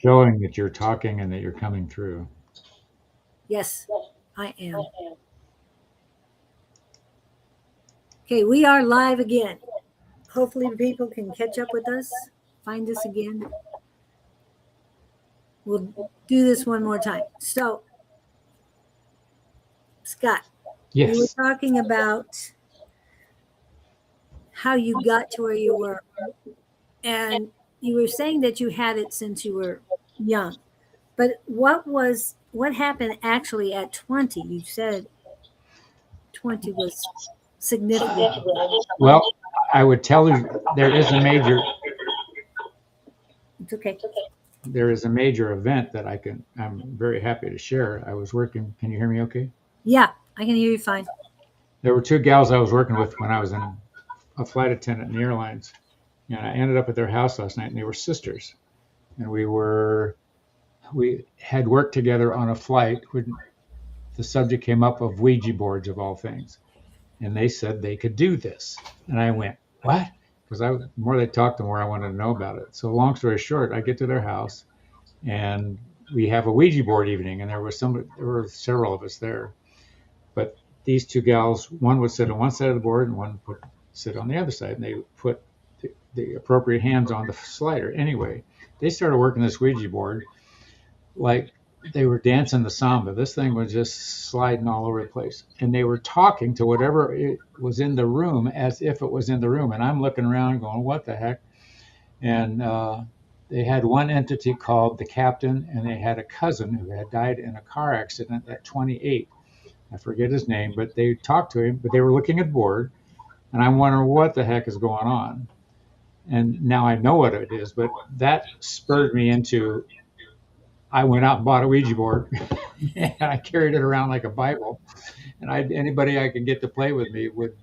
showing that you're talking and that you're coming through. Yes, I am. Okay, we are live again. Hopefully the people can catch up with us, find us again. We'll do this one more time. So, Scott, Yes. you were talking about how you got to where you were. And you were saying that you had it since you were young. But what happened actually at 20? You said 20 was significant. Well, I would tell you there is a major It's okay. there is a major event that I'm very happy to share. I was working, can you hear me okay? Yeah, I can hear you fine. There were two gals I was working with when I was a flight attendant in the airlines. And I ended up at their house last night, and they were sisters. And we had worked together on a flight when the subject came up of Ouija boards of all things. And they said they could do this. And I went, what? Because the more they talked, the more I wanted to know about it. So long story short, I get to their house, and we have a Ouija board evening, and there were several of us there. But these two gals, one would sit on one side of the board, and one would sit on the other side, and they put the appropriate hands on the slider. Anyway, they started working this Ouija board like they were dancing the samba. This thing was just sliding all over the place. And they were talking to whatever it was in the room as if it was in the room. And I'm looking around going, what the heck? And they had one entity called the captain, and they had a cousin who had died in a car accident at 28. I forget his name, but they talked to him, but they were looking at the board. And I'm wondering what the heck is going on. And now I know what it is, but that spurred me into, I went out and bought a Ouija board and I carried it around like a Bible. And anybody I could get to play with me would,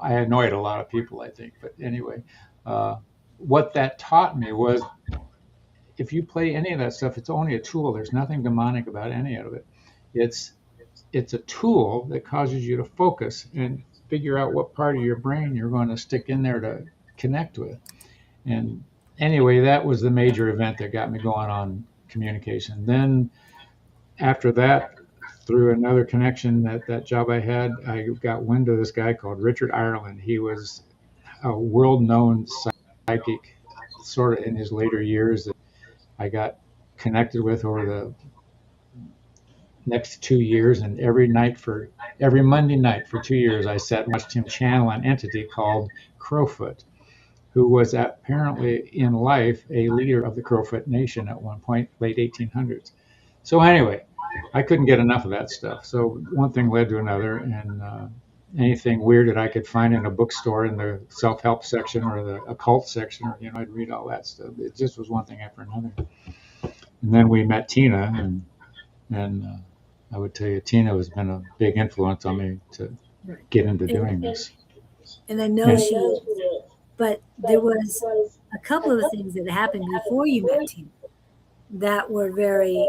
I annoyed a lot of people, I think. But anyway, what that taught me was if you play any of that stuff, it's only a tool. There's nothing demonic about any of it. It's a tool that causes you to focus and figure out what part of your brain you're going to stick in there to connect with. And anyway, that was the major event that got me going on communication. Then after that, through another connection, that job I had, I got wind of this guy called Richard Ireland. He was a world-known psychic sort of in his later years that I got connected with over the next 2 years, and every Monday night for 2 years I sat and watched him channel an entity called Crowfoot, who was apparently in life a leader of the Crowfoot Nation at one point, late 1800s. So anyway, I couldn't get enough of that stuff. So one thing led to another, and anything weird that I could find in a bookstore in the self-help section or the occult section, or, I'd read all that stuff. It just was one thing after another. And then we met Tina, and I would tell you, Tina has been a big influence on me to get into doing this. And I know she is. But there was a couple of things that happened before you met Tina that were very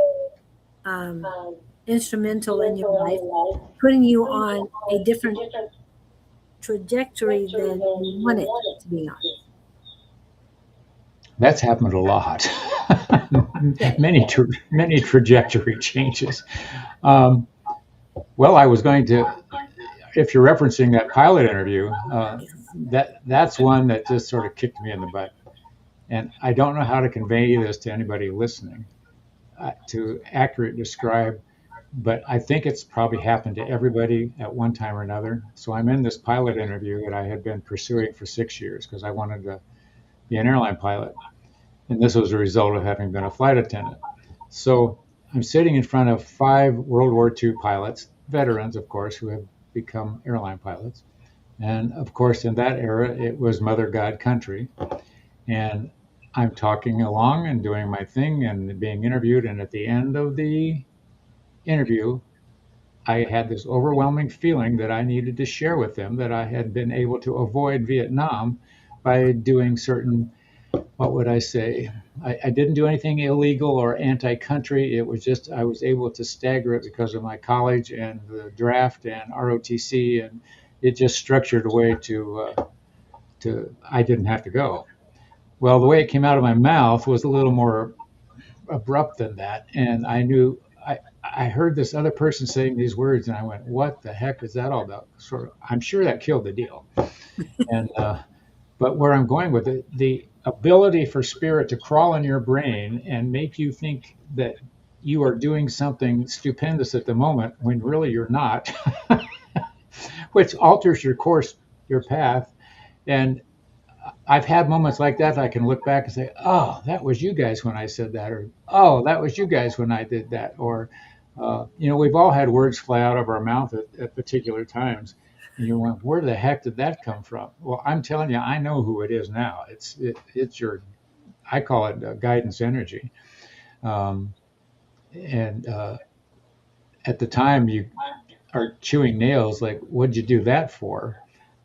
instrumental in your life, putting you on a different trajectory than you wanted to be on. That's happened a lot. many trajectory changes. Well, I was going to, if you're referencing that pilot interview, that's one that just sort of kicked me in the butt. And I don't know how to convey this to anybody listening, to accurately describe, but I think it's probably happened to everybody at one time or another. So I'm in this pilot interview that I had been pursuing for 6 years because I wanted to be an airline pilot. And this was a result of having been a flight attendant. So I'm sitting in front of 5 World War II pilots, veterans, of course, who have become airline pilots. And of course, in that era, it was Mother God country. And I'm talking along and doing my thing and being interviewed. And at the end of the interview, I had this overwhelming feeling that I needed to share with them that I had been able to avoid Vietnam by doing certain, what would I say? I didn't do anything illegal or anti-country. It was just I was able to stagger it because of my college and the draft and ROTC, and it just structured a way to I didn't have to go. Well, the way it came out of my mouth was a little more abrupt than that. And I knew I heard this other person saying these words, and I went, "What the heck is that all about?" Sort of, I'm sure that killed the deal. And but where I'm going with it, the ability for spirit to crawl in your brain and make you think that you are doing something stupendous at the moment when really you're not, which alters your course, your path. And I've had moments like that. I can look back and say, "Oh, that was you guys when I said that," or "Oh, that was you guys when I did that," or we've all had words fly out of our mouth at particular times, and you went, "Where the heck did that come from?" Well, I'm telling you, I know who it is now. It's your, I call it guidance energy, um, and at the time you are chewing nails, like, "What'd you do that for?"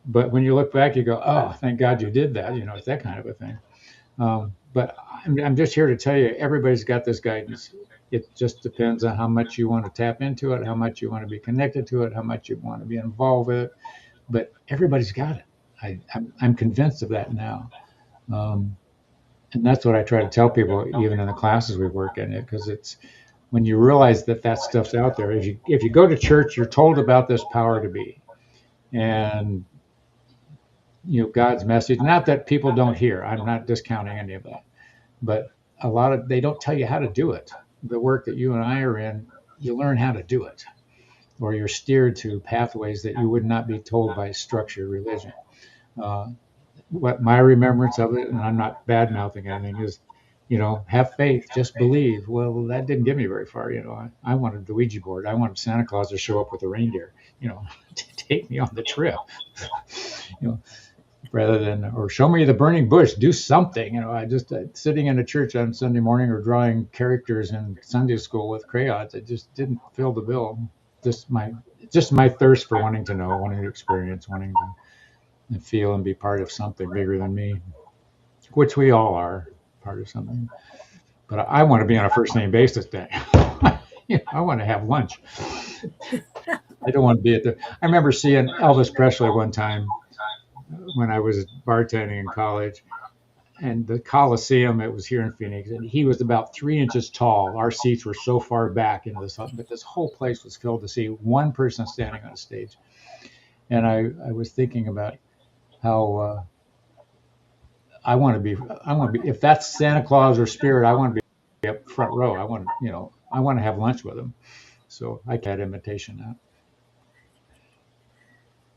But when you look back, you go, "Oh, thank God you did that." It's that kind of a thing. But I'm just here to tell you, everybody's got this guidance. It just depends on how much you want to tap into it, how much you want to be connected to it, how much you want to be involved with it. But everybody's got it. I'm convinced of that now. Um, and that's what I try to tell people, even in the classes we work in, because it's when you realize that that stuff's out there. If you go to church, you're told about this power to be, and God's message. Not that people don't hear. I'm not discounting any of that, but they don't tell you how to do it. The work that you and I are in, you learn how to do it, or you're steered to pathways that you would not be told by structure, religion. Uh, what my remembrance of it, and I'm not bad mouthing anything, is, have faith, just believe. Well, that didn't get me very far. I wanted the Ouija board. I wanted Santa Claus to show up with a reindeer, to take me on the trip. you know, Rather than, or show me the burning bush, do something. I just sitting in a church on Sunday morning or drawing characters in Sunday school with crayons, it just didn't fill the bill. Just my thirst for wanting to know, wanting to experience, wanting to feel and be part of something bigger than me, which we all are part of something. But I want to be on a first name basis day. I want to have lunch. I don't want to be at the. I remember seeing Elvis Presley one time when I was bartending in college, and the Coliseum, it was here in Phoenix, and he was about 3 inches tall. Our seats were so far back into this, but this whole place was filled to see one person standing on a stage. And I was thinking about how I want to be, if that's Santa Claus or Spirit, I want to be up front row. I want to have lunch with him. So I had invitation now.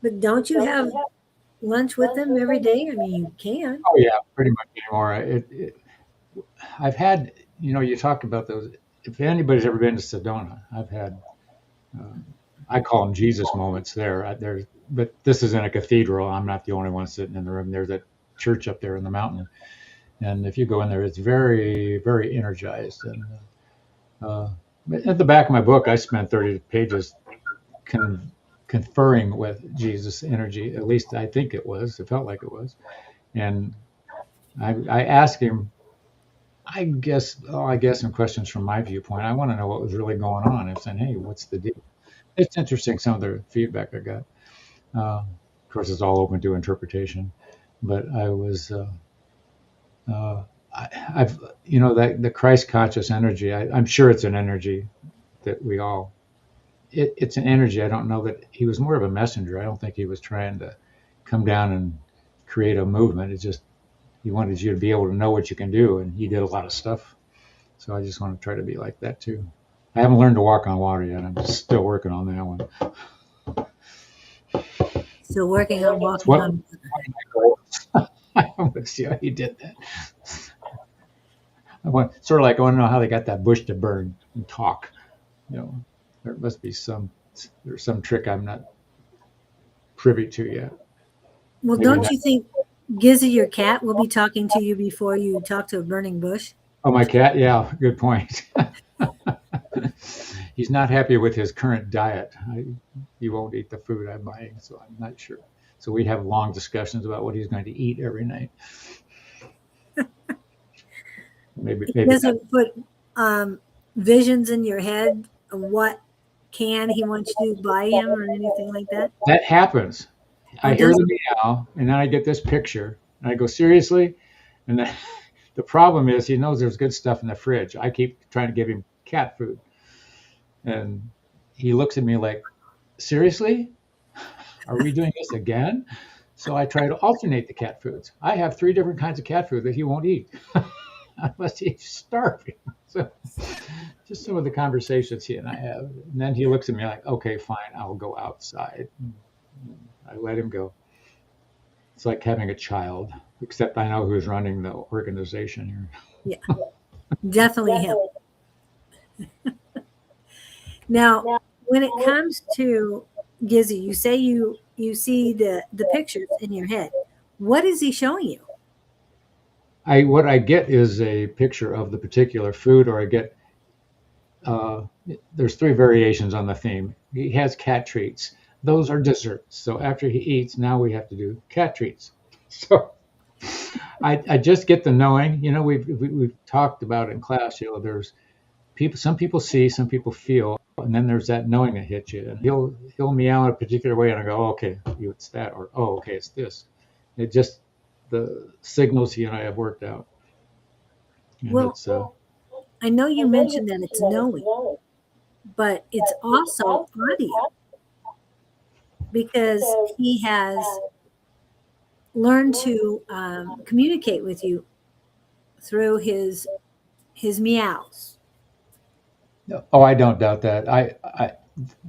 But don't you have lunch with them every day? I mean, you can. Oh yeah, pretty much anymore. I've had, you talked about those. If anybody's ever been to Sedona, I've had, I call them Jesus moments there. But this is in a cathedral. I'm not the only one sitting in the room. There's a church up there in the mountain, and if you go in there, it's very, very energized. And at the back of my book, I spent 30 pages conferring with Jesus energy. At least I think it was. It felt like it was. And I asked him, I guess some questions from my viewpoint. I want to know what was really going on. And saying, "Hey, what's the deal?" It's interesting, some of the feedback I got. Of course, it's all open to interpretation. But I was, I've, that the Christ conscious energy. I'm sure it's an energy that we all. It's an energy. I don't know that he was more of a messenger. I don't think he was trying to come down and create a movement. It's just he wanted you to be able to know what you can do, and he did a lot of stuff. So I just want to try to be like that too. I haven't learned to walk on water yet. I'm still working on that one. Still working on walking on water. I want to see how he did that. I want to know how they got that bush to burn and talk. There must be there's some trick I'm not privy to yet. Well, maybe don't you think Gizzy, your cat, will be talking to you before you talk to a burning bush? Oh, my cat? Yeah, good point. He's not happy with his current diet. He won't eat the food I'm buying, so I'm not sure. So we have long discussions about what he's going to eat every night. Maybe he doesn't put visions in your head of what can he wants you to buy him or anything like that? That happens. I hear the meow, and then I get this picture, and I go, seriously? And then The problem is he knows there's good stuff in the fridge. I keep trying to give him cat food, and he looks at me like, seriously? Are we doing this again? So I try to alternate the cat foods. I have 3 different kinds of cat food that he won't eat unless he's starving. So just some of the conversations he and I have. And then he looks at me like, okay, fine, I'll go outside. I let him go. It's like having a child, except I know who's running the organization here. Yeah, definitely him. Now, when it comes to Gizzy, you say you see the pictures in your head. What is he showing you? What I get is a picture of the particular food, or I get there's 3 variations on the theme. He has cat treats. Those are desserts. So after he eats, now we have to do cat treats. So I just get the knowing. You know, we've talked about it in class. You know, there's people. Some people see, some people feel, and then there's that knowing that hits you. And he'll meow in a particular way, and I go, oh, okay, it's that, or oh, okay, it's this. It just the signals he and I have worked out. And Well, it's, I know you mentioned that it's knowing, but it's also audio because he has learned to communicate with you through his meows. oh, I don't doubt that.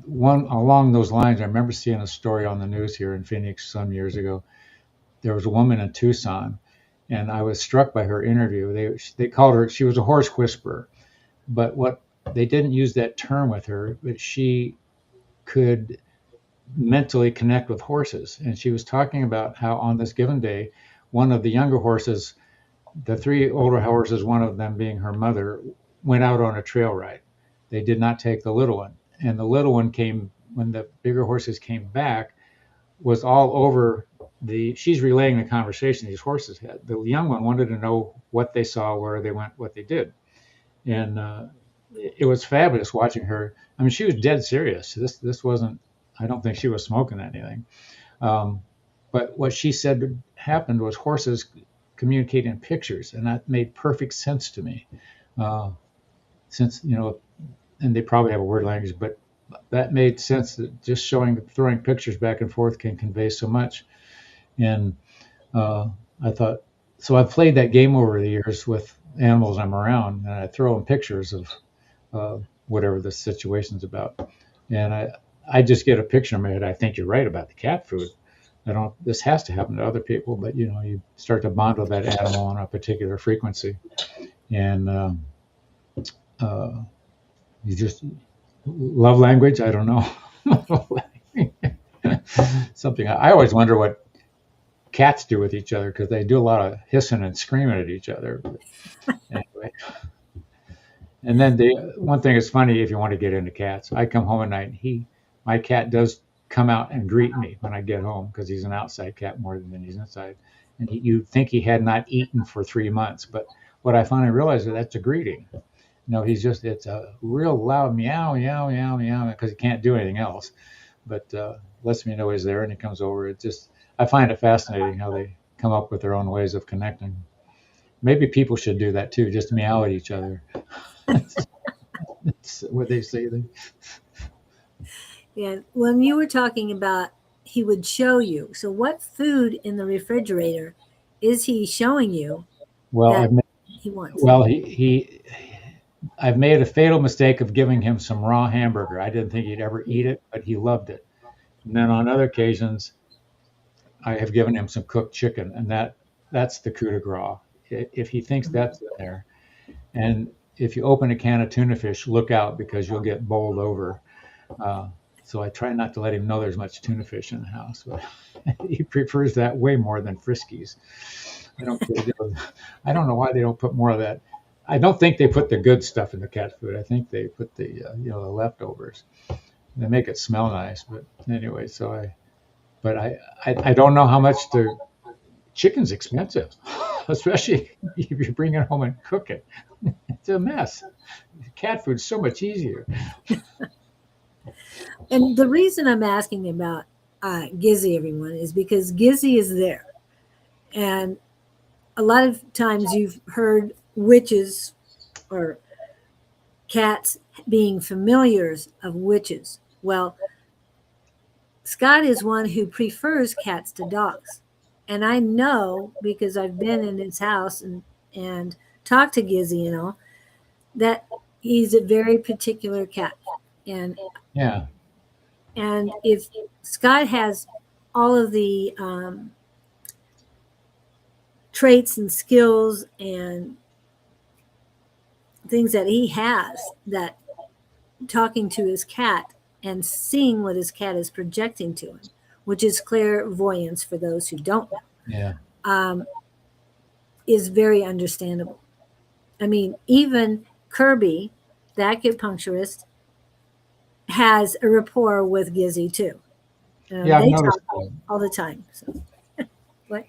One along those lines, I remember seeing a story on the news here in Phoenix some years ago. There was a woman in Tucson, and I was struck by her interview. They called her, she was a horse whisperer, but what they didn't use that term with her, but she could mentally connect with horses. And she was talking about how on this given day, one of the younger horses, the 3 older horses, one of them being her mother, went out on a trail ride. They did not take the little one. And the little one came, when the bigger horses came back, was all over she's relaying the conversation these horses had. The young one wanted to know what they saw, where they went, what they did. And it was fabulous watching her. I mean, she was dead serious. This wasn't, I don't think she was smoking anything. But what she said happened was horses communicate in pictures, and that made perfect sense to me. Since, you know, and they probably have a word language, but that made sense that just throwing pictures back and forth can convey so much. And I thought, so I've played that game over the years with animals I'm around, and I throw them pictures of whatever the situation's about. And I just get a picture in my head. I think you're right about the cat food. This has to happen to other people, but you know, you start to bond with that animal on a particular frequency. And you just, love language, I don't know. Something I always wonder what cats do with each other, because they do a lot of hissing and screaming at each other. But anyway. And then the one thing is funny, if you want to get into cats, I come home at night and my cat does come out and greet me when I get home, because he's an outside cat more than he's inside. And you'd think he had not eaten for 3 months, but what I finally realized is that's a greeting. No, it's a real loud meow, meow, meow, meow, because he can't do anything else. But lets me know he's there, and he comes over. I find it fascinating how they come up with their own ways of connecting. Maybe people should do that too, just meow at each other. That's what they say. Yeah. When you were talking about he would show you, so what food in the refrigerator is he showing you Well, that he wants? well, I've made a fatal mistake of giving him some raw hamburger. I didn't think he'd ever eat it, but he loved it. And then on other occasions, I have given him some cooked chicken, and that's the coup de grace. If he thinks that's in there, and if you open a can of tuna fish, look out, because you'll get bowled over. So I try not to let him know there's much tuna fish in the house, but he prefers that way more than Friskies. I don't know why they don't put more of that. I don't think they put the good stuff in the cat food. I think they put the the leftovers. They make it smell nice, but anyway. I don't know how much chicken's expensive, especially if you bring it home and cook it. It's a mess. Cat food's so much easier. And the reason I'm asking about Gizzy, everyone, is because Gizzy is there. And a lot of times you've heard witches or cats being familiars of witches. Well, Scott is one who prefers cats to dogs. And I know because I've been in his house and talked to Gizzy and all that he's a very particular cat. And Yeah. and if Scott has all of the traits and skills and things that he has, that talking to his cat and seeing what his cat is projecting to him, which is clairvoyance for those who don't know, Yeah. is very understandable. I mean, even Kirby, the acupuncturist, has a rapport with Gizzy too. Yeah, I've They noticed talk that. all the time. So, what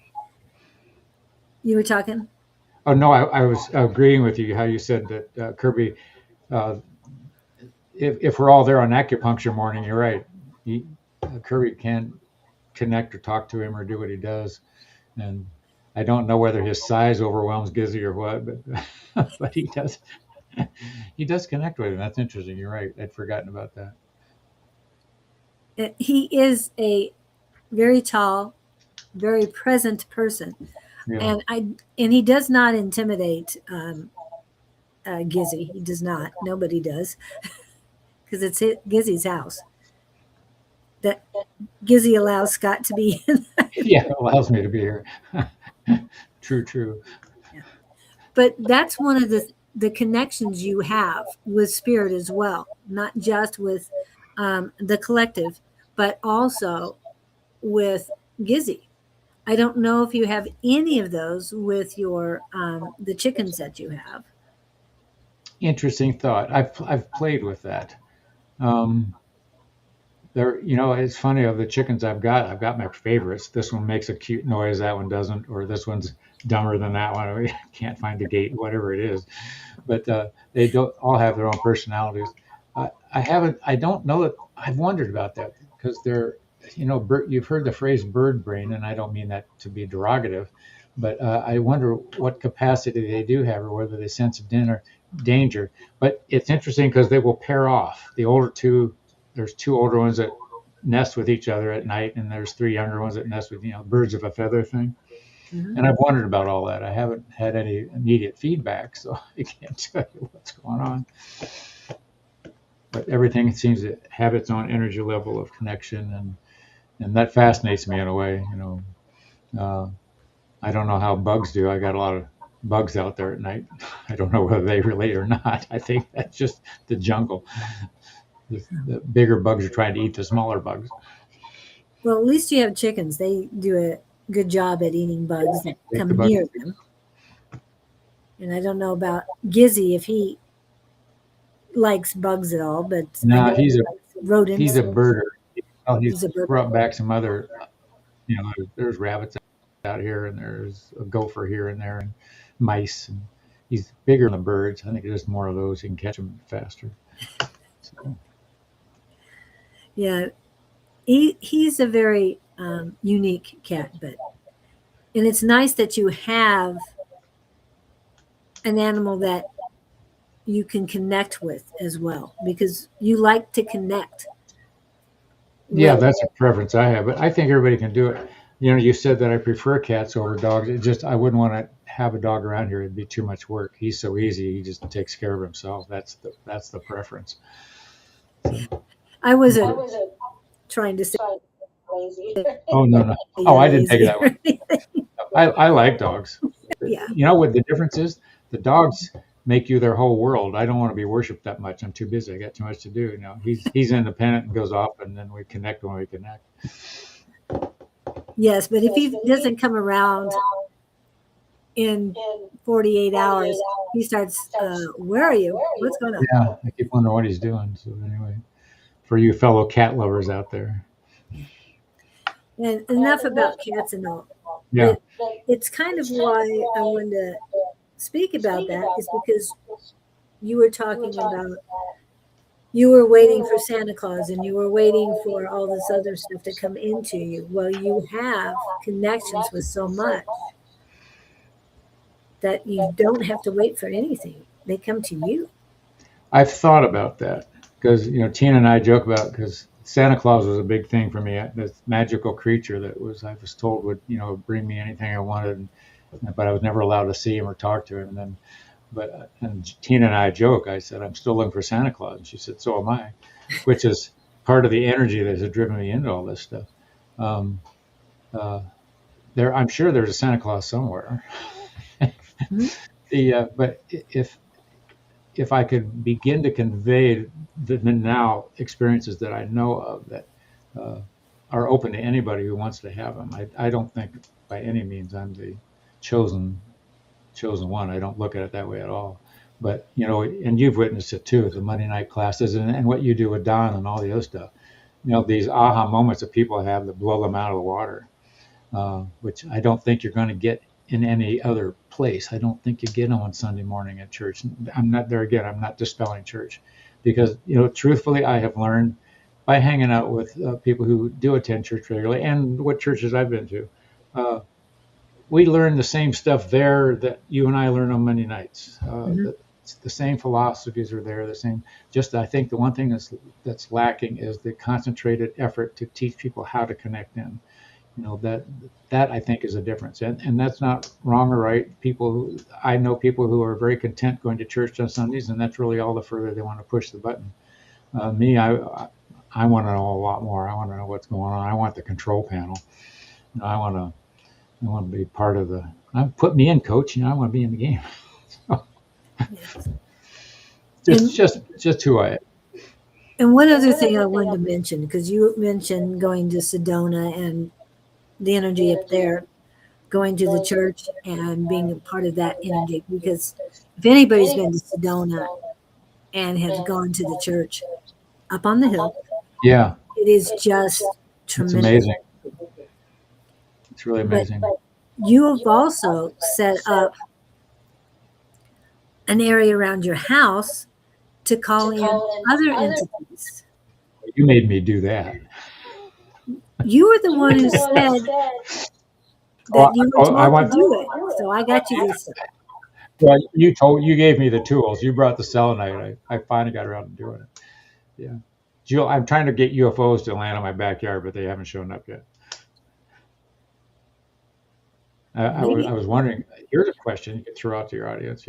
you were talking? Oh no, I was agreeing with you how you said that Kirby. Uh, if we're all there on acupuncture morning, you're right. Kirby can connect or talk to him or do what he does, and I don't know whether his size overwhelms Gizzy or what, but but he does. He does connect with him. That's interesting. You're right. I'd forgotten about that. He is a very tall, very present person, Yeah. and he does not intimidate Gizzy. He does not. Nobody does because it's Gizzy's house. That Gizzy allows Scott to be in. Yeah, it allows me to be here. True, true. But that's one of the connections you have with spirit as well, not just with the collective, but also with Gizzy. I don't know if you have any of those with your the chickens that you have. Interesting thought. I've played with that. Um, there, it's funny of the chickens I've got my favorites. This one makes a cute noise, that one doesn't, or this one's dumber than that one. I can't find the gate, whatever it is. But they don't all have their own personalities. I don't know that I've wondered about that because they're, you've heard the phrase bird brain, and I don't mean that to be derogative, but I wonder what capacity they do have or whether they sense danger. But it's interesting because they will pair off. There's two older ones that nest with each other at night, and there's three younger ones that nest with, birds of a feather thing. Mm-hmm. And I've wondered about all that. I haven't had any immediate feedback, so I can't tell you what's going on. But everything seems to have its own energy level of connection, and that fascinates me in a way. I don't know how bugs do. I got a lot of bugs out there at night. I don't know whether they relate or not. I think that's just the jungle. The bigger bugs are trying to eat the smaller bugs. Well, at least you have chickens. They do a good job at eating bugs that Take the come bugs. near them. And I don't know about Gizzy if he likes bugs at all, but I No, know he likes he's rodents. a birder. Well, He's he's a bird. brought back some other. There's rabbits out here, and there's a gopher here and there, and mice. And he's bigger than the birds. I think there's more of those. You can catch them faster. So, Yeah, he's a very unique cat, and it's nice that you have an animal that you can connect with as well because you like to connect yeah, with. that's a preference I have, but I think everybody can do it. You said that I prefer cats over dogs. I wouldn't want to have a dog around here. It'd be too much work. He's so easy. He just takes care of himself. That's the preference. So, I was trying to say oh no, no. Oh, you're I didn't take it lazy. that way. I like dogs. Yeah. What the difference is? The dogs make you their whole world. I don't want to be worshipped that much. I'm too busy. I got too much to do. He's independent and goes off, and then we connect when we connect. Yes, but if he doesn't come around in 48 hours, he starts, where are you? What's going on? Yeah, I keep wondering what he's doing. So anyway, for you fellow cat lovers out there, And enough about cats and all. yeah, But it's kind of why I wanted to speak about that is because you were talking about you were waiting for Santa Claus and you were waiting for all this other stuff to come into you. Well, you have connections with so much. that you don't have to wait for anything. They come to you. I've thought about that because Tina and I joke about because Santa Claus was a big thing for me. This magical creature that I was told would bring me anything I wanted, but I was never allowed to see him or talk to him. And Tina and I joke. I said I'm still looking for Santa Claus, and she said so am I, which is part of the energy that has driven me into all this stuff. Um, uh, I'm sure there's a Santa Claus somewhere. Mhm. But if I could begin to convey the now experiences that I know of that uh, are open to anybody who wants to have them, I don't think by any means I'm the chosen one. I don't look at it that way at all. But and you've witnessed it too, the Monday night classes and what you do with Don and all the other stuff. These aha moments that people have that blow them out of the water, which I don't think you're going to get in any other place. I don't think you get them on Sunday morning at church. I'm not there again. I'm not dispelling church because, truthfully, I have learned by hanging out with people who do attend church regularly and what churches I've been to. Uh, we learn the same stuff there that you and I learn on Monday nights. Mhm. The same philosophies are there. The same. Just I think the one thing that's lacking is the concentrated effort to teach people how to connect in. That I think is a difference, and that's not wrong or right. I know people who are very content going to church on Sundays, and that's really all the further they want to push the button. Me, I want to know a lot more. I want to know what's going on. I want the control panel. I want to be part of the. Put me in, coach. I want to be in the game. Yes. just And just just who I am. and one other thing I wanted to mention, because you mentioned going to Sedona and the energy up there, going to the church and being a part of that energy. Because if anybody's been to Sedona and has gone to the church up on the hill, Yeah, it is just it's tremendous. amazing. It's really But amazing. you have also set up an area around your house to call in other entities. You made me do that. You were the one who said Oh, that you were I told to want. do it. So I got you this stuff. Well, you gave me the tools. You brought the selenite. I finally got around to doing it. Yeah. Jill, I'm trying to get UFOs to land on my backyard, but they haven't shown up yet. I Maybe. was wondering. Here's a question you could throw out to your audience.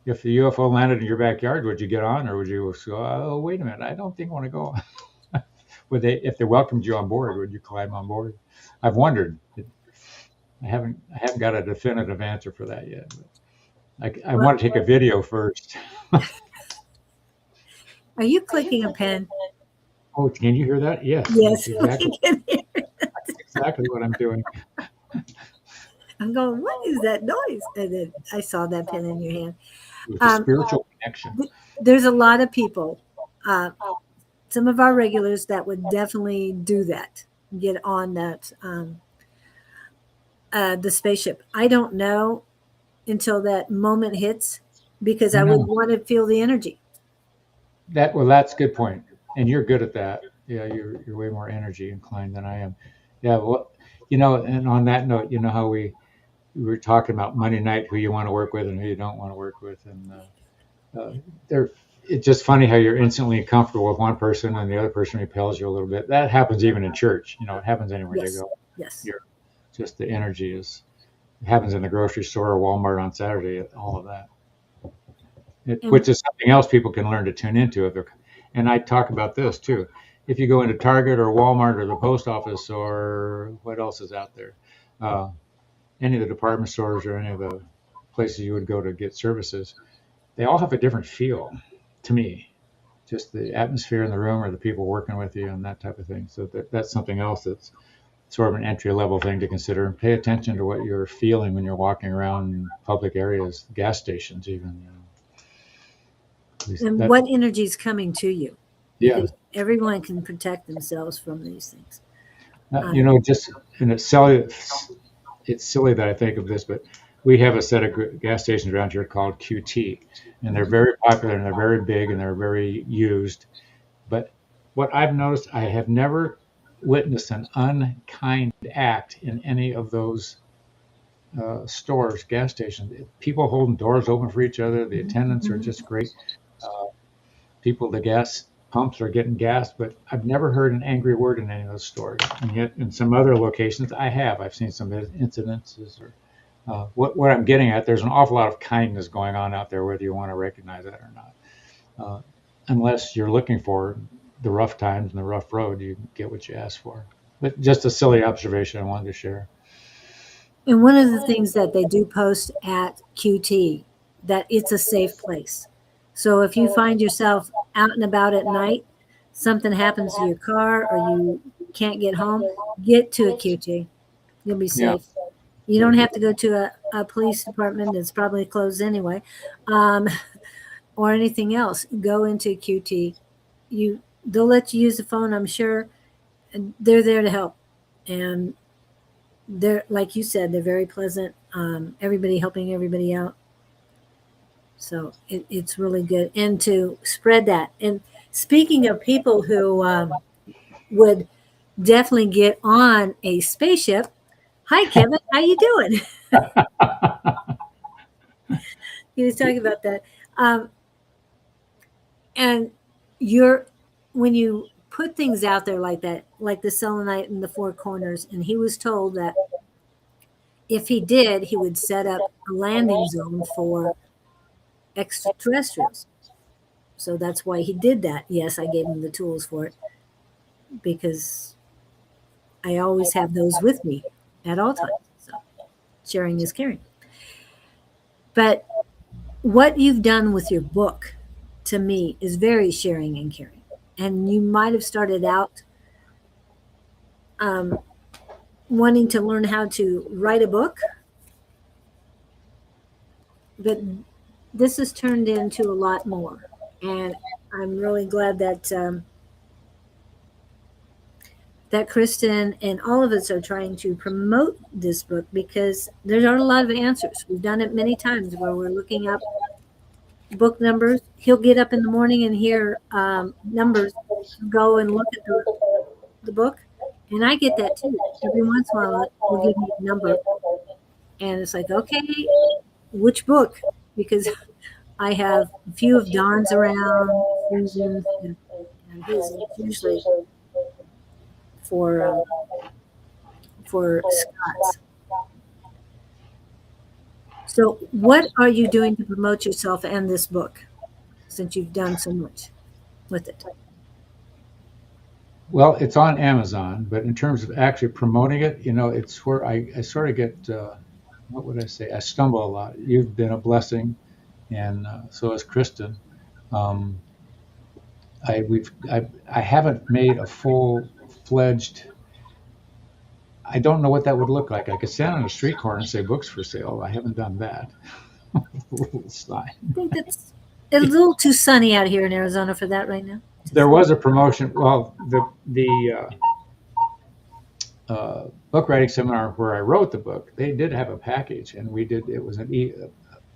If the UFO landed in your backyard, would you get on, or would you go? Oh, wait a minute. I don't think I want to go. If they welcomed you on board, would you climb on board? I've wondered. I haven't got a definitive answer for that yet. But I Well, want to take a video first. are you clicking a pen? Oh, can you hear that? Yes, that's Yes, exactly we can hear. what I'm doing. I'm going, what is that noise? And then I saw that pen in your hand. It was a Um, spiritual connection. there's a lot of people, uh, some of our regulars that would definitely do that, get on that, the spaceship. I don't know until that moment hits because I I would know want to feel the energy. that's a good point, and you're good at that. Yeah, you're way more energy inclined than I am. Yeah, well, and on that note, how we were talking about Monday night, who you want to work with and who you don't want to work with, and they're. It's just funny how you're instantly comfortable with one person and the other person repels you a little bit. That happens even in church. It happens anywhere you Yes, go. yes. You're just the energy it happens in the grocery store or Walmart on Saturday. All of that. And Which is something else people can learn to tune into and I talk about this too. If you go into Target or Walmart or the post office or what else is out there, uh, any of the department stores or any of the places you would go to get services, they all have a different feel to me. Just the atmosphere in the room or the people working with you and that type of thing. So that's something else that's sort of an entry level thing to consider and pay attention to what you're feeling when you're walking around public areas, gas stations even. At least and that, what energy is coming to you? yeah. Because everyone can protect themselves from these things. Just and it's silly that I think of this, but we have a set of gas stations around here called QT, and they're Mhm. very popular and they're very big and they're very used. But what I've noticed, I have never witnessed an unkind act in any of those stores, gas stations, people holding doors open for each other. The attendants are just great. Uh, People, the gas pumps are getting gas, but I've never heard an angry word in any of those stores. And yet, in some other locations, I have. I've seen some incidences. Or what I'm getting at, there's an awful lot of kindness going on out there, whether you want to recognize it or not. Unless you're looking for the rough times and the rough road, you get what you ask for. But just a silly observation I wanted to share. And one of the things that they do post at QT, that it's a safe place. So if you find yourself out and about at night, something happens to your car or you can't get home, get to a QT. You'll be Yeah, safe. You don't have to go to a police department that's probably closed anyway, um, or anything else. Go into QT. They'll let you use the phone, I'm sure. And they're there to help. And they're, like you said, they're very pleasant. Everybody helping everybody out. So it's really good. And to spread that. And speaking of people who would definitely get on a spaceship, hi Kevin, how you doing? He was talking about that. Um, and you're when you put things out there like that, like the selenite in the four corners, and he was told that if he did, he would set up a landing zone for extraterrestrials. So that's why he did that. Yes, I gave him the tools for it because I always have those with me at all times. So sharing is caring. But what you've done with your book to me is very sharing and caring. And you might have started out um, wanting to learn how to write a book, but this has turned into a lot more. And I'm really glad that that Kristen and all of us are trying to promote this book because there are a lot of answers. We've done it many times where we're looking up book numbers. He'll get up in the morning and hear numbers, go and look at the book. And I get that too. Every once in a while, will give me a number. And it's like, okay, which book? Because I have a few of Don's around, Susan's, and his is usually for Scott's. So, what are you doing to promote yourself and this book since you've done so much with it? Well, it's on Amazon, but in terms of actually promoting it, it's where I sort of get, what would I say? I stumble a lot. You've been a blessing, and so has Kristen. Um, I haven't made a full-fledged. I don't know what that would look like. I could stand on a street corner and say books for sale. I haven't done that. A little sign. I think that's a little too sunny out here in Arizona for that right now. There was a promotion. Well, the book writing seminar where I wrote the book, they did have a package, and we did. It was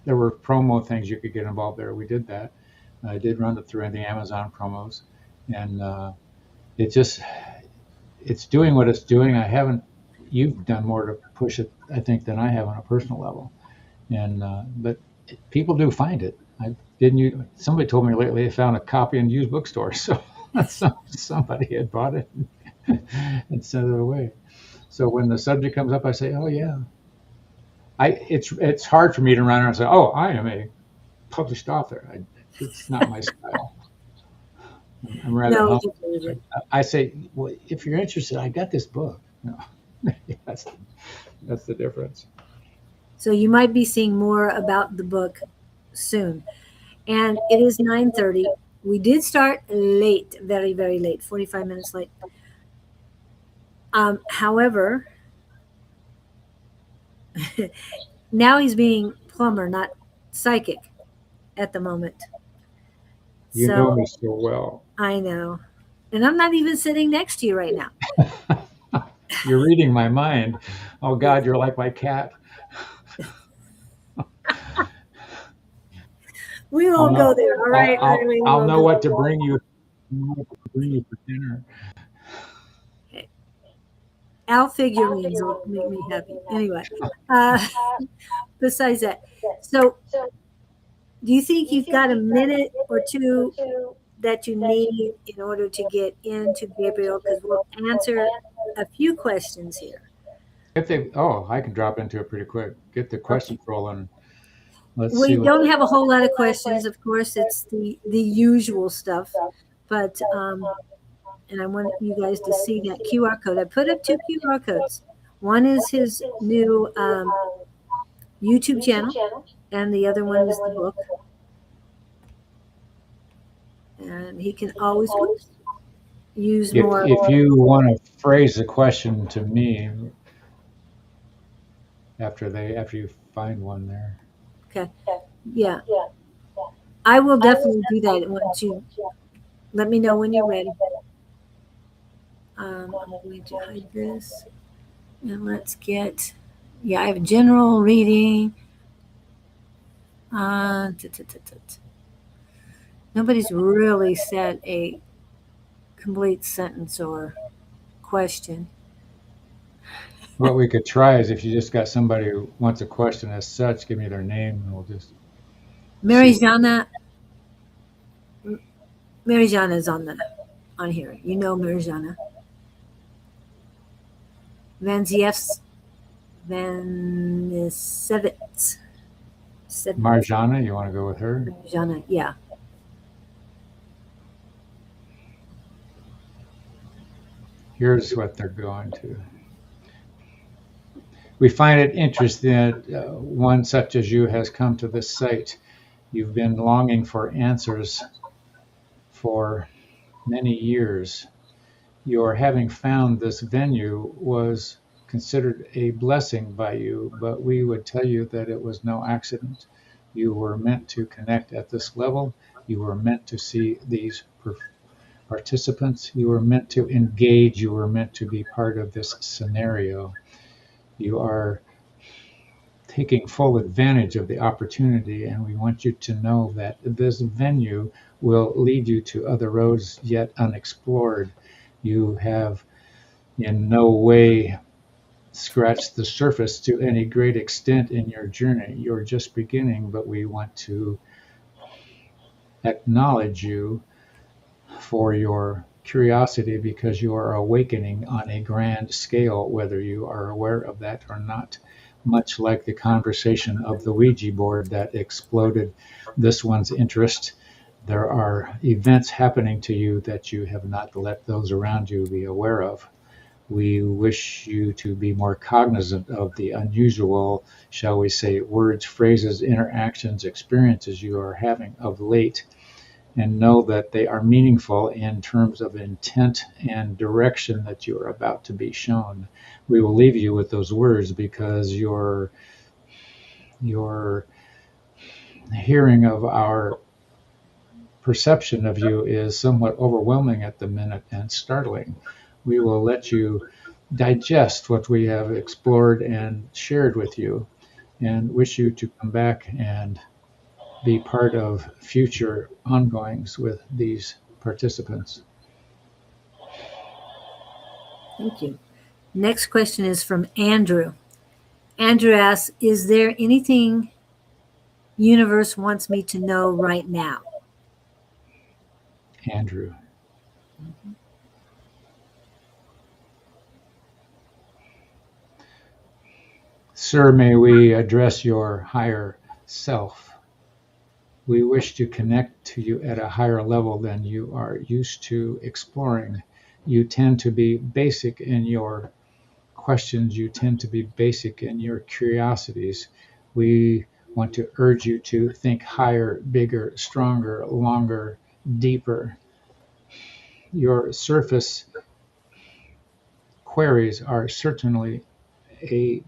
there were promo things you could get involved there. We did that. I did run it through in the Amazon promos, and it's doing what it's doing. I haven't. You've done more to push it, I think, than I have on a personal level, and but people do find it. Didn't you? Somebody told me lately they found a copy in used bookstores, so somebody had bought it and sent it away. So when the subject comes up, I say, "Oh yeah." It's hard for me to run around and say, "Oh, I am a published author." It's not my style. I'm rather No, humble. I say, "Well, if you're interested, I got this book." No, that's the difference. so you might be seeing more about the book soon. And it is 9:30. We did start late, very, very late, 45 minutes late. However, now he's being plumber, not psychic at the moment. You So know me so well. I know. And I'm not even sitting next to you right now. You're reading my mind. Oh God, you're like my cat. We I'll won't go know. there. All right. We I'll won't know go what to there. bring you. For dinner. Okay. Owl figurines will make me happy. Anyway, uh, besides that, so do you think you've got a minute or two that you need in order to get into Gabriel? Because we'll answer a few questions here. I can drop into it pretty quick. Get the Okay. questions rolling. Let's see We what. don't have a whole lot of questions. Of course, it's the usual stuff, but and I want you guys to see that QR code. I put up two QR codes. One is his new YouTube channel, and the other one is the book. And he can always use more. If you want to phrase a question to me after you find one there. Okay. Yeah. I will definitely do that once you let me know when you're ready. I'm going to hide this. And let's get, yeah, I have a general reading. Nobody's really said a complete sentence or question. What we could try is if you just got somebody who wants a question as such, give me their name and we'll just Mary see. Jana, Mary Jana is on here. You know Mary Jana. Vanzief's Vanisevitz. Marjana, you want to go with her? Jana, yeah. Here's what they're going to. We find it interesting that one such as you has come to this site. You've been longing for answers for many years. Your having found this venue was considered a blessing by you, but we would tell you that it was no accident. You were meant to connect at this level. You were meant to see these participants. You were meant to engage. You were meant to be part of this scenario. You are taking full advantage of the opportunity, and we want you to know that this venue will lead you to other roads yet unexplored. You have in no way scratched the surface to any great extent in your journey. You're just beginning, but we want to acknowledge you for your curiosity because you are awakening on a grand scale, whether you are aware of that or not. Much like the conversation of the Ouija board that exploded this one's interest, there are events happening to you that you have not let those around you be aware of. We wish you to be more cognizant of the unusual, shall we say, words, phrases, interactions, experiences you are having of late, and know that they are meaningful in terms of intent and direction that you are about to be shown. We will leave you with those words because your hearing of our perception of you is somewhat overwhelming at the minute and startling. We will let you digest what we have explored and shared with you and wish you to come back and be part of future ongoings with these participants. Thank you. Next question is from Andrew. Andrew asks, is there anything universe wants me to know right now? Andrew. Sir, may we address your higher self? We wish to connect to you at a higher level than you are used to exploring. You tend to be basic in your questions. You tend to be basic in your curiosities. We want to urge you to think higher, bigger, stronger, longer, deeper. Your surface queries are certainly a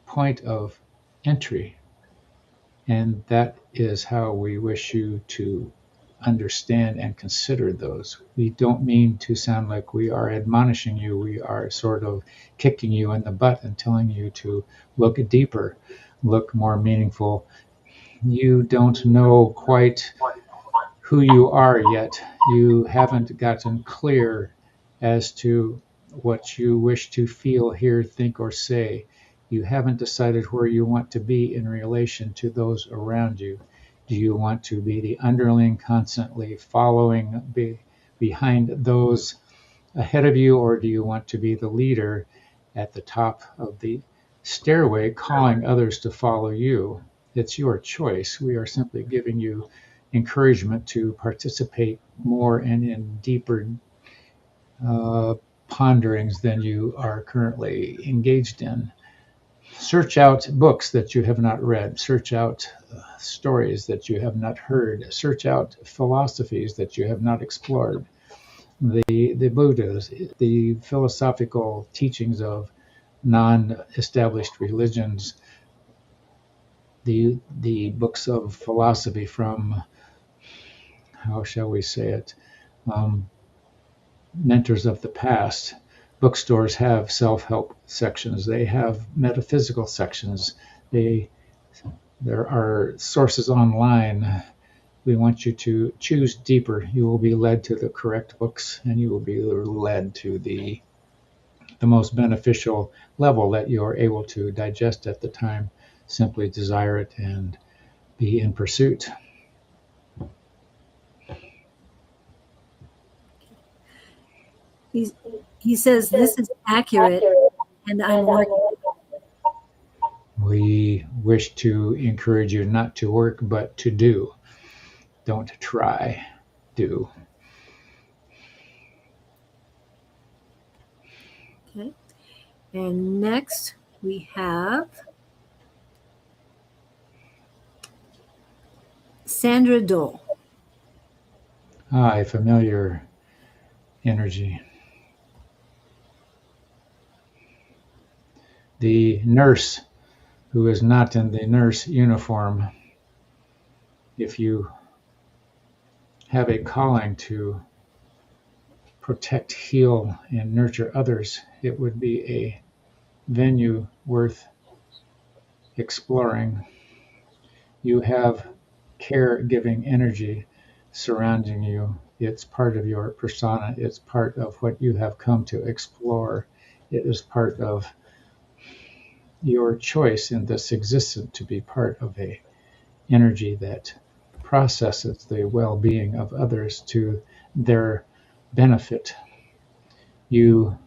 point of entry, and that is how we wish you to understand and consider those. We don't mean to sound like we are admonishing you. We are sort of kicking you in the butt and telling you to look deeper, look more meaningful. You don't know quite who you are yet. You haven't gotten clear as to what you wish to feel, hear, think, or say. You haven't decided where you want to be in relation to those around you. Do you want to be the underling constantly following behind those ahead of you, or do you want to be the leader at the top of the stairway, calling others to follow you? It's your choice. We are simply giving you encouragement to participate more and in deeper uh, ponderings than you are currently engaged in. Search out books that you have not read. Search out stories that you have not heard. Search out philosophies that you have not explored. The Buddhas, the philosophical teachings of non-established religions, the books of philosophy from, how shall we say it, um, mentors of the past. Bookstores have self-help sections. They have metaphysical sections. There are sources online. We want you to choose deeper. You will be led to the correct books, and you will be led to the most beneficial level that you are able to digest at the time. Simply desire it and be in pursuit. He says this is accurate, and I'm working. We wish to encourage you not to work, but to do. Don't try, do. Okay. And next we have Sandra Dole. A familiar energy. The nurse who is not in the nurse uniform, if you have a calling to protect, heal, and nurture others, it would be a venue worth exploring. You have caregiving energy surrounding you. It's part of your persona. It's part of what you have come to explore. It is part of your choice in this existence to be part of a energy that processes the well-being of others to their benefit. You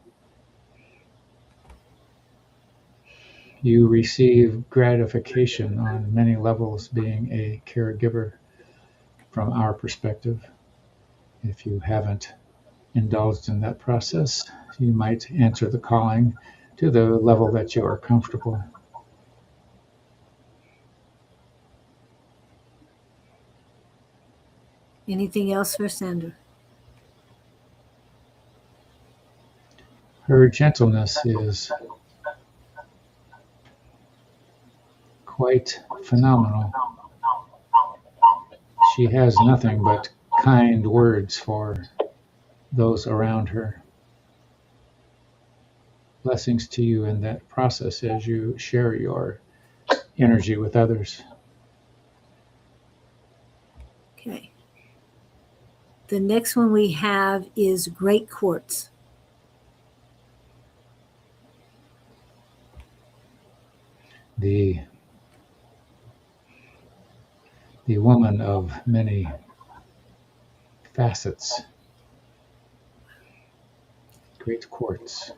receive gratification on many levels being a caregiver from our perspective. If you haven't indulged in that process, you might answer the calling to the level that you are comfortable. Anything else for Sandra? Her gentleness is quite phenomenal. She has nothing but kind words for those around her. Blessings to you in that process as you share your energy with others. Okay. The next one we have is Great Quartz. The woman of many facets. Great Quartz.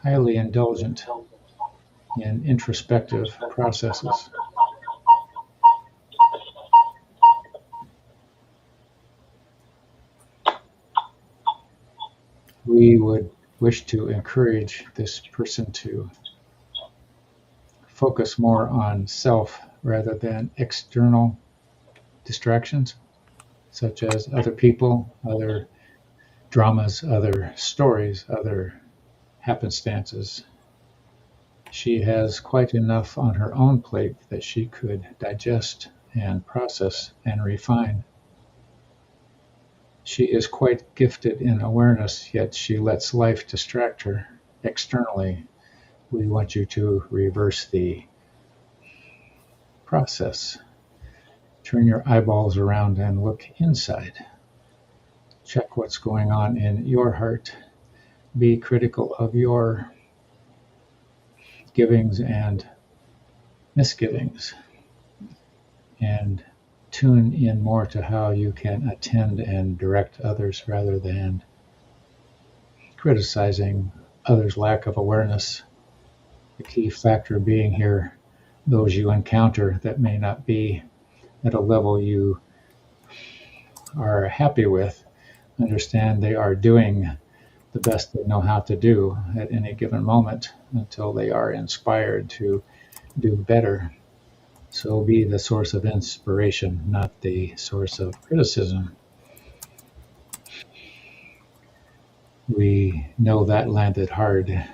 Highly indulgent in introspective processes. We would wish to encourage this person to focus more on self rather than external distractions, such as other people, other dramas, other stories, other happenstances. She has quite enough on her own plate that she could digest and process and refine. She is quite gifted in awareness, yet she lets life distract her externally. We want you to reverse the process. Turn your eyeballs around and look inside. Check what's going on in your heart. Be critical of your givings and misgivings, and tune in more to how you can attend and direct others rather than criticizing others' lack of awareness. The key factor being here, those you encounter that may not be at a level you are happy with, understand they are doing the best they know how to do at any given moment until they are inspired to do better. So be the source of inspiration, not the source of criticism. We know that landed hard.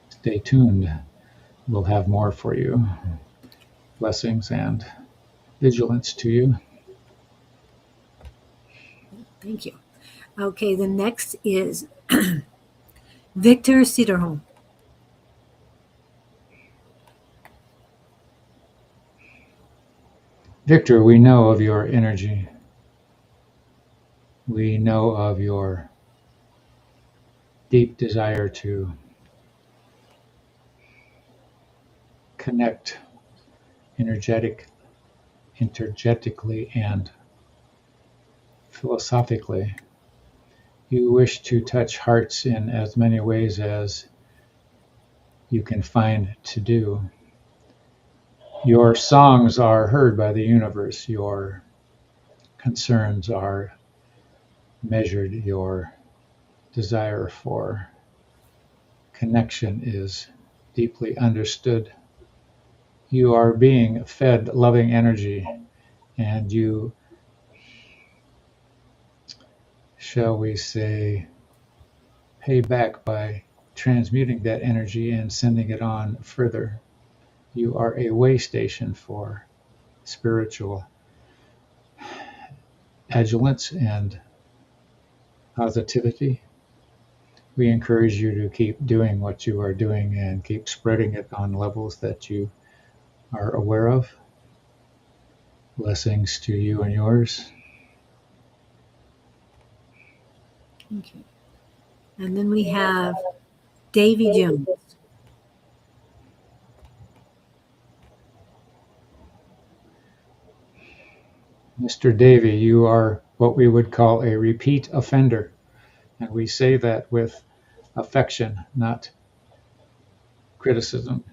Stay tuned. We'll have more for you. Blessings and vigilance to you. Thank you. Okay, the next is Victor Cederholm. Victor, we know of your energy. We know of your deep desire to connect energetically and philosophically. You wish to touch hearts in as many ways as you can find to do. Your songs are heard by the universe. Your concerns are measured. Your desire for connection is deeply understood. You are being fed loving energy, and you, shall we say, pay back by transmuting that energy and sending it on further. You are a way station for spiritual agilance and positivity. We encourage you to keep doing what you are doing and keep spreading it on levels that you are aware of. Blessings to you and yours. Okay. And then we have Davy Jones. Mr. Davy, you are what we would call a repeat offender. And we say that with affection, not criticism.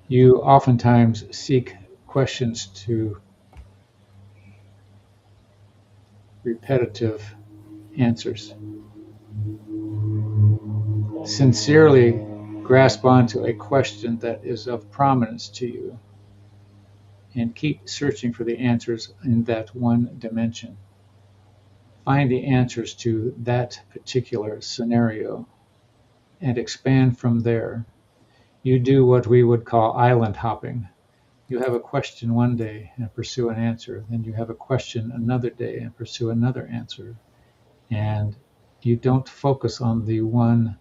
You oftentimes seek questions to repetitive answers. Sincerely grasp onto a question that is of prominence to you and keep searching for the answers in that one dimension. Find the answers to that particular scenario and expand from there. You do what we would call island hopping. You have a question one day and pursue an answer. Then you have a question another day and pursue another answer. And you don't focus on the one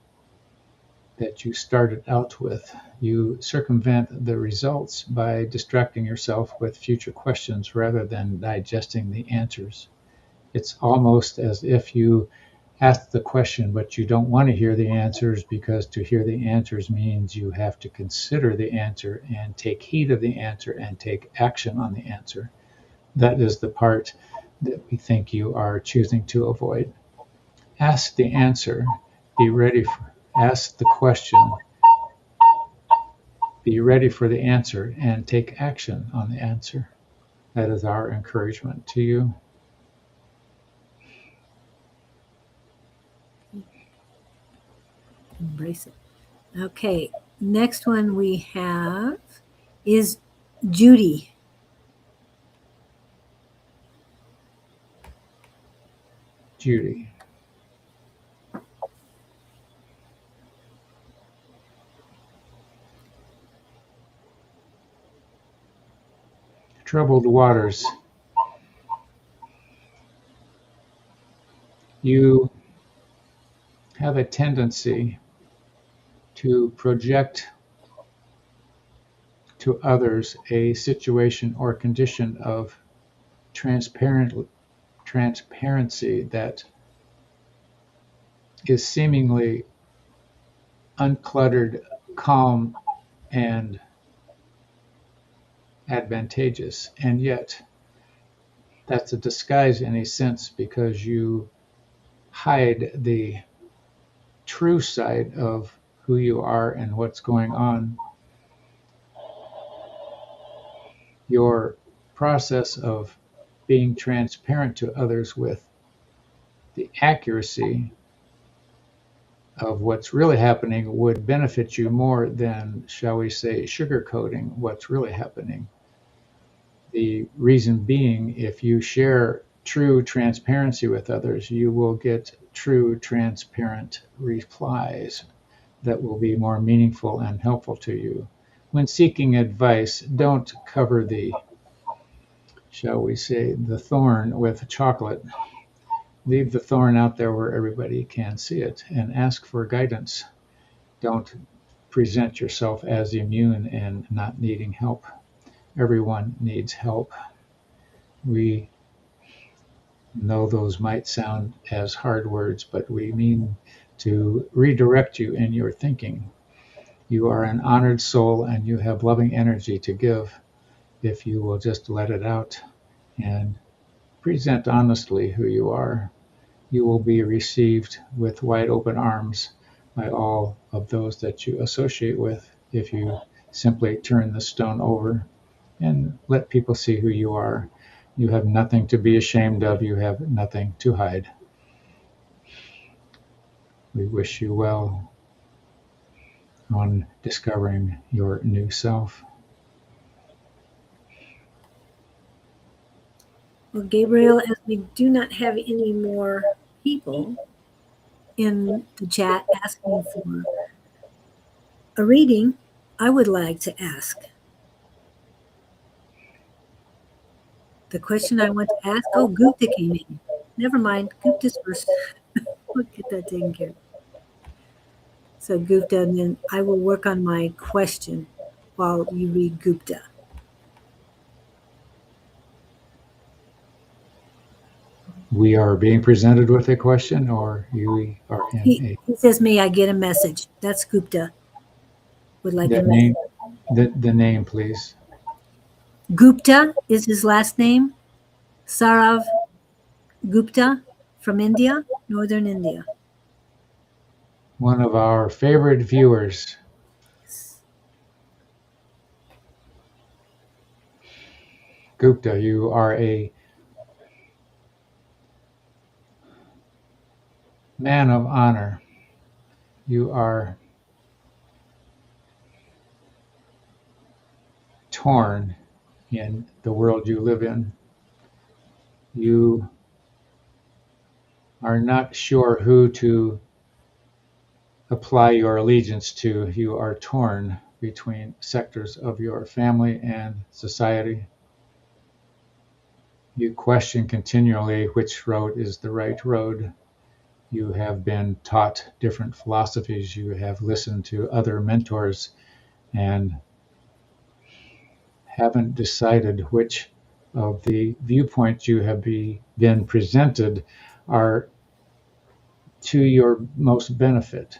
that you started out with. You circumvent the results by distracting yourself with future questions rather than digesting the answers. It's almost as if you ask the question, but you don't want to hear the answers, because to hear the answers means you have to consider the answer and take heed of the answer and take action on the answer. That is the part that we think you are choosing to avoid. Ask the answer, be ready for, ask the question, be ready for the answer, and take action on the answer. That is our encouragement to you. Embrace it. Okay, next one we have is Judy. Judy. Troubled waters. You have a tendency to project to others a situation or condition of transparency that is seemingly uncluttered, calm, and advantageous. And yet, that's a disguise in a sense because you hide the true side of who you are and what's going on. Your process of being transparent to others with the accuracy of what's really happening would benefit you more than, shall we say, sugarcoating what's really happening. The reason being, if you share true transparency with others, you will get true, transparent replies that will be more meaningful and helpful to you. When seeking advice, don't cover the, shall we say, the thorn with chocolate. Leave the thorn out there where everybody can see it and ask for guidance. Don't present yourself as immune and not needing help. Everyone needs help. We know those might sound as hard words, but we mean to redirect you in your thinking. You are an honored soul and you have loving energy to give if you will just let it out and present honestly who you are. You will be received with wide open arms by all of those that you associate with if you simply turn the stone over and let people see who you are. You have nothing to be ashamed of. You have nothing to hide. We wish you well on discovering your new self. Well, Gabriel, as we do not have any more people in the chat asking for a reading, I would like to ask. The question I want to ask, oh, Gupta came in. Never mind, Gupta's first. We'll get that taken care of. So Gupta, and then I will work on my question while you read Gupta. We are being presented with a question, or you are in He says, may I get a message? That's Gupta. Would like a message. the name, please. Gupta is his last name. Sarav Gupta from India, northern India. One of our favorite viewers. Gupta, you are a man of honor. You are torn in the world you live in. You are not sure who to apply your allegiance to. You are torn between sectors of your family and society. You question continually which road is the right road. You have been taught different philosophies. You have listened to other mentors and haven't decided which of the viewpoints you have been presented are to your most benefit.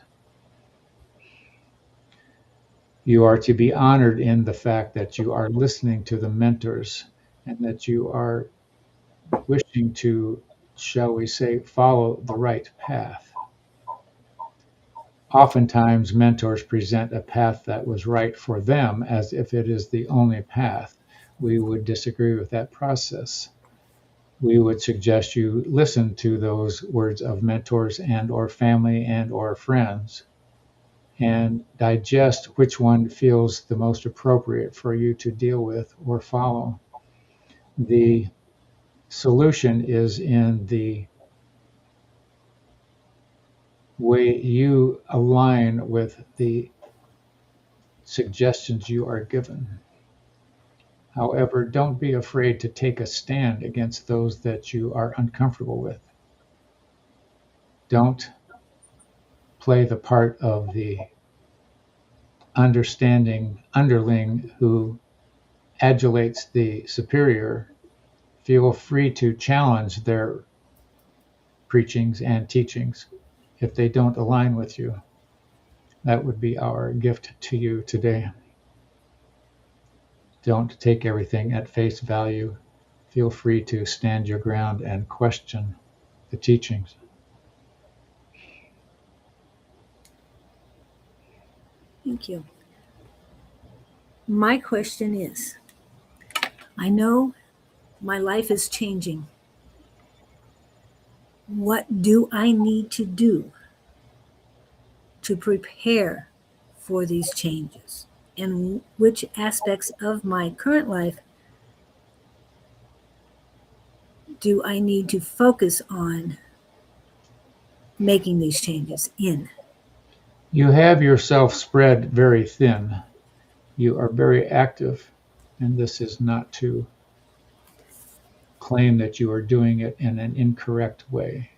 You are to be honored in the fact that you are listening to the mentors and that you are wishing to, shall we say, follow the right path. Oftentimes, mentors present a path that was right for them as if it is the only path. We would disagree with that process. We would suggest you listen to those words of mentors and or family and or friends and digest which one feels the most appropriate for you to deal with or follow. The solution is in the way you align with the suggestions you are given. However, don't be afraid to take a stand against those that you are uncomfortable with. Don't play the part of the understanding underling who adulates the superior, feel free to challenge their preachings and teachings if they don't align with you. That would be our gift to you today. Don't take everything at face value. Feel free to stand your ground and question the teachings. Thank you. My question is, I know my life is changing. What do I need to do to prepare for these changes? And which aspects of my current life do I need to focus on making these changes in? You have yourself spread very thin. You are very active, and this is not to claim that you are doing it in an incorrect way.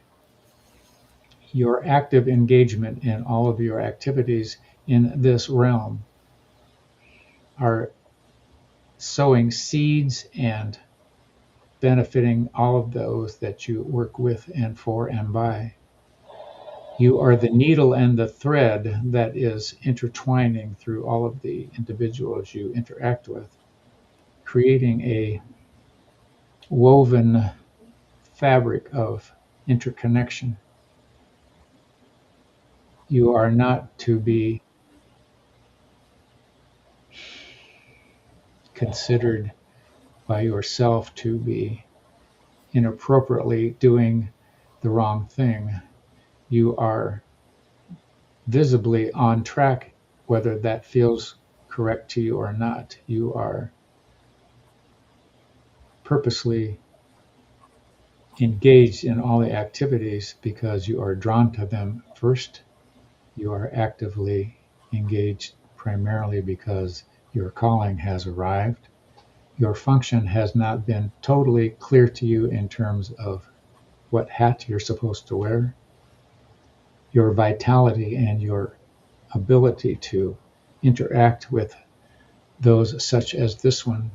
Your active engagement in all of your activities in this realm are sowing seeds and benefiting all of those that you work with and for and by. You are the needle and the thread that is intertwining through all of the individuals you interact with, creating a woven fabric of interconnection. You are not to be considered by yourself to be inappropriately doing the wrong thing. You are visibly on track, whether that feels correct to you or not. You are purposely engaged in all the activities because you are drawn to them first. You are actively engaged primarily because your calling has arrived. Your function has not been totally clear to you in terms of what hat you're supposed to wear. Your vitality and your ability to interact with those such as this one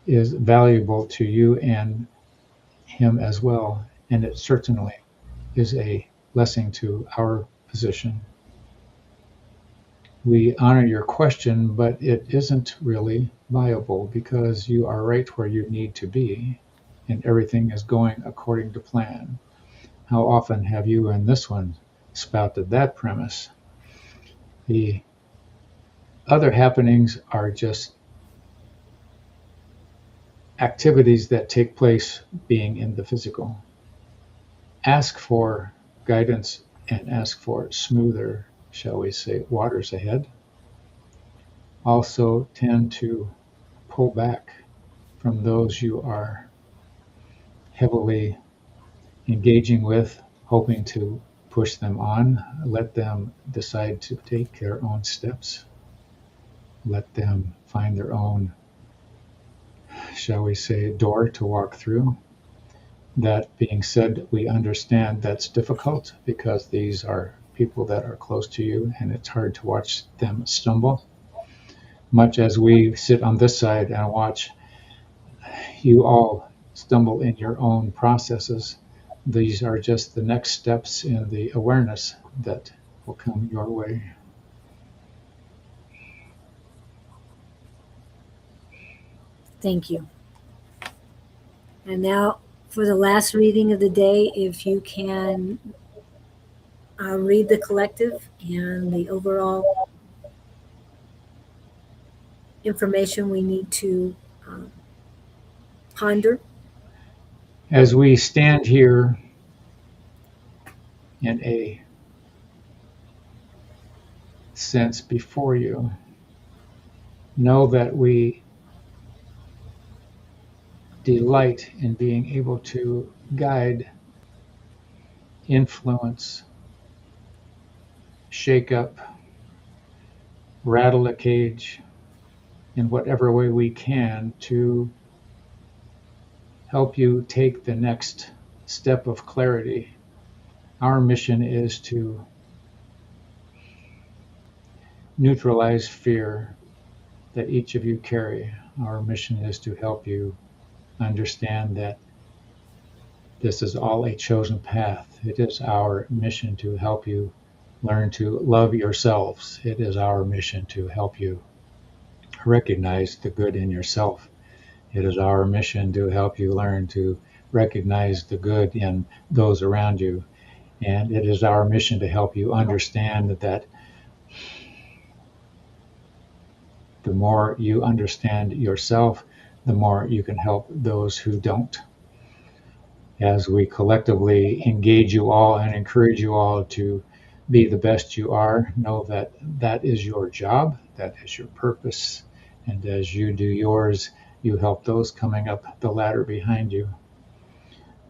is valuable to you and him as well, and it certainly is a blessing to our position. We honor your question, but it isn't really viable because you are right where you need to be and everything is going according to plan. How often have you and this one spouted that premise? The other happenings are just activities that take place being in the physical. Ask for guidance and ask for smoother, shall we say, waters ahead. Also tend to pull back from those you are heavily engaging with, hoping to push them on. Let them decide to take their own steps. Let them find their own, shall we say, door to walk through. That being said, we understand that's difficult because these are people that are close to you and it's hard to watch them stumble. Much as we sit on this side and watch you all stumble in your own processes, these are just the next steps in the awareness that will come your way. Thank you. And now for the last reading of the day, if you can read the collective and the overall information we need to ponder. As we stand here in a sense before you, know that we delight in being able to guide, influence, shake up, rattle a cage in whatever way we can to help you take the next step of clarity. Our mission is to neutralize fear that each of you carry. Our mission is to help you understand that this is all a chosen path. It is our mission to help you learn to love yourselves. It is our mission to help you recognize the good in yourself. It is our mission to help you learn to recognize the good in those around you. And it is our mission to help you understand that the more you understand yourself, the more you can help those who don't. As we collectively engage you all and encourage you all to be the best you are, know that that is your job, that is your purpose. And as you do yours, you help those coming up the ladder behind you.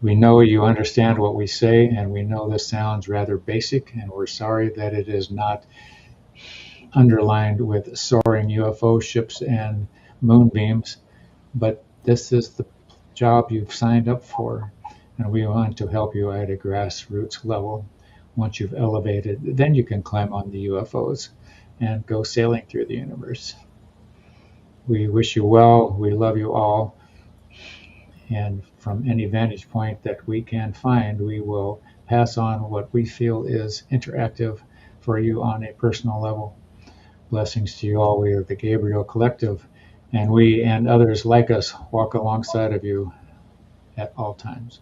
We know you understand what we say, and we know this sounds rather basic, and we're sorry that it is not underlined with soaring UFO ships and moonbeams, but this is the job you've signed up for, and we want to help you at a grassroots level. Once you've elevated, then you can climb on the UFOs and go sailing through the universe. We wish you well. We love you all. And from any vantage point that we can find, we will pass on what we feel is interactive for you on a personal level. Blessings to you all. We are the Gabriel Collective, and we and others like us walk alongside of you at all times.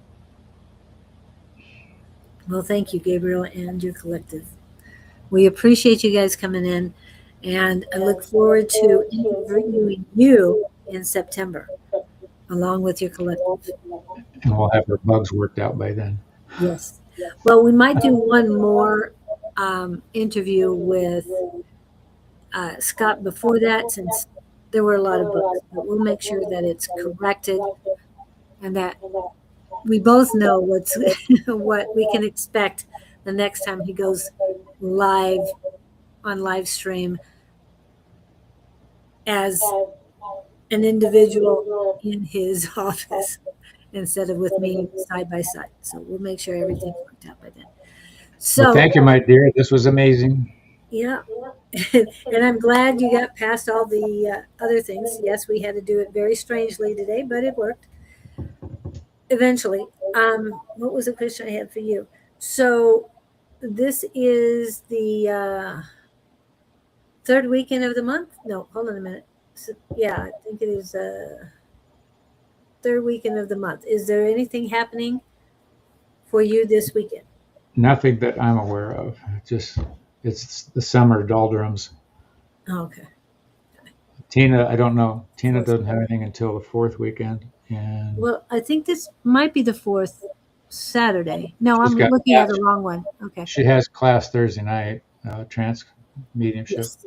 Well, thank you, Gabriel, and your collective. We appreciate you guys coming in, and I look forward to interviewing you in September, along with your collective. And we'll have our bugs worked out by then. Yes. Well, we might do one more interview with Scott before that, since there were a lot of books, but we'll make sure that it's corrected and that we both know what's what we can expect the next time he goes live on live stream as an individual in his office instead of with me side by side. So we'll make sure everything's worked out by then. So well, thank you, my dear. This was amazing. Yeah. And I'm glad you got past all the other things. Yes, we had to do it very strangely today, but it worked eventually. What was the question I had for you? So this is the third weekend of the month. No, hold on a minute. So, yeah, I think it is third weekend of the month. Is there anything happening for you this weekend? Nothing that I'm aware of. Just it's the summer doldrums. Oh, okay. Tina, I don't know. Tina doesn't have anything until the fourth weekend. And well, I think this might be the fourth Saturday. No, I'm got looking at the wrong one. Okay. She has class Thursday night, trance mediumship. Yes.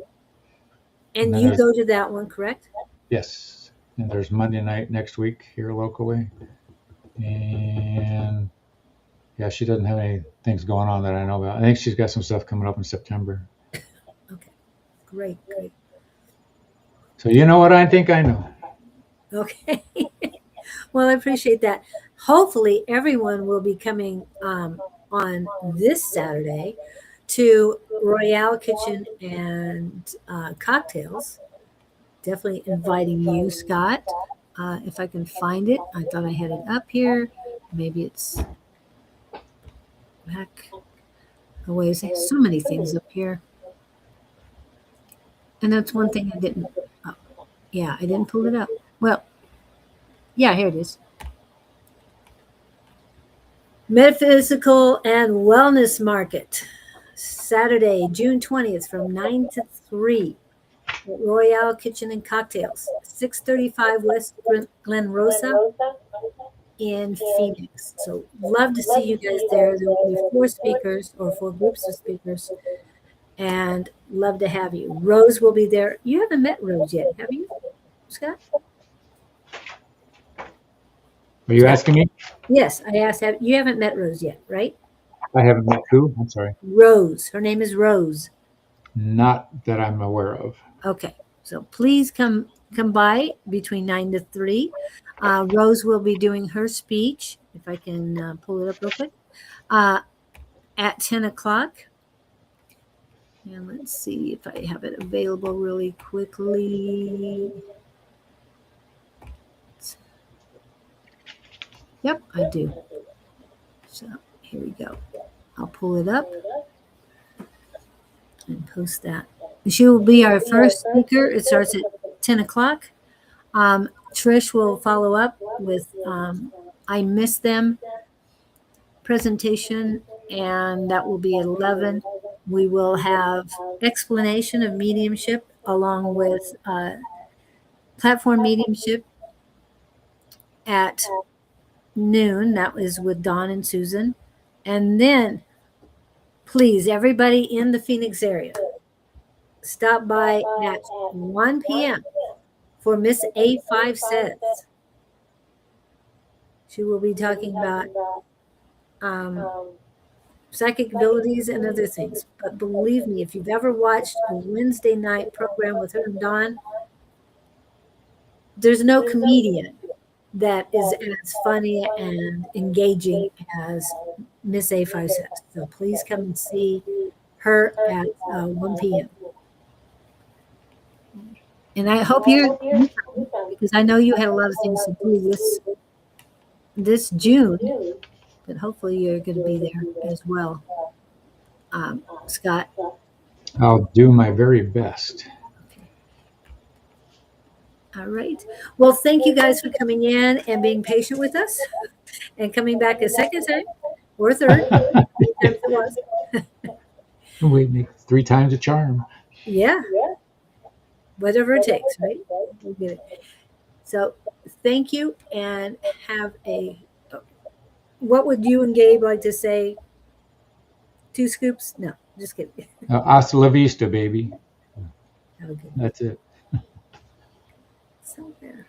And you go to that one, correct? Yes. And there's Monday night next week here locally. And yeah, she doesn't have any things going on that I know about. I think she's got some stuff coming up in September. Okay. Great. So you know what I think I know. Okay. Well, I appreciate that. Hopefully everyone will be coming on this Saturday to Royale Kitchen and Cocktails. Definitely inviting you, Scott. If I can find it. I thought I had it up here. Maybe it's back away. There's so many things up here. And that's one thing I didn't. Yeah, I didn't pull it up. Well, yeah, here it is. Metaphysical and Wellness Market, Saturday, June 20th from 9 to 3 at Royale Kitchen and Cocktails, 635 West Glen Rosa in Phoenix. So love to see you guys there. There will be 4 speakers or 4 groups of speakers, and love to have you. Rose will be there. You haven't met Rose yet, have you, Scott? Are you asking me? Yes, I asked. You haven't met Rose yet, right? I haven't met who? I'm sorry. Rose. Her name is Rose. Not that I'm aware of. Okay, so please come by between 9 to 3. Rose will be doing her speech, if I can pull it up real quick, at 10 o'clock. And let's see if I have it available really quickly. Yep, I do. So here we go. I'll pull it up and post that. She will be our first speaker. It starts at 10 o'clock. Trish will follow up with I Miss Them presentation, and that will be at 11. We will have explanation of mediumship along with platform mediumship at noon. That was with Dawn and Susan. And then, please, everybody in the Phoenix area, stop by at 1 p.m. for Miss A5 Says. She will be talking about psychic abilities and other things. But believe me, if you've ever watched a Wednesday night program with her and Dawn, there's no comedian that is as funny and engaging as Miss A5 Says. So please come and see her at 1 p.m. And I hope you because I know you had a lot of things to do this June, but hopefully you're going to be there as well. Scott? I'll do my very best. Okay. All right. Well, thank you guys for coming in and being patient with us and coming back a second time or third. It was. We make 3 times a charm. Yeah. Whatever it takes, right? We'll get it. So thank you and have what would you and Gabe like to say? 2 scoops? No, just kidding. Hasta la vista, baby. Have a good one. That's it. So there.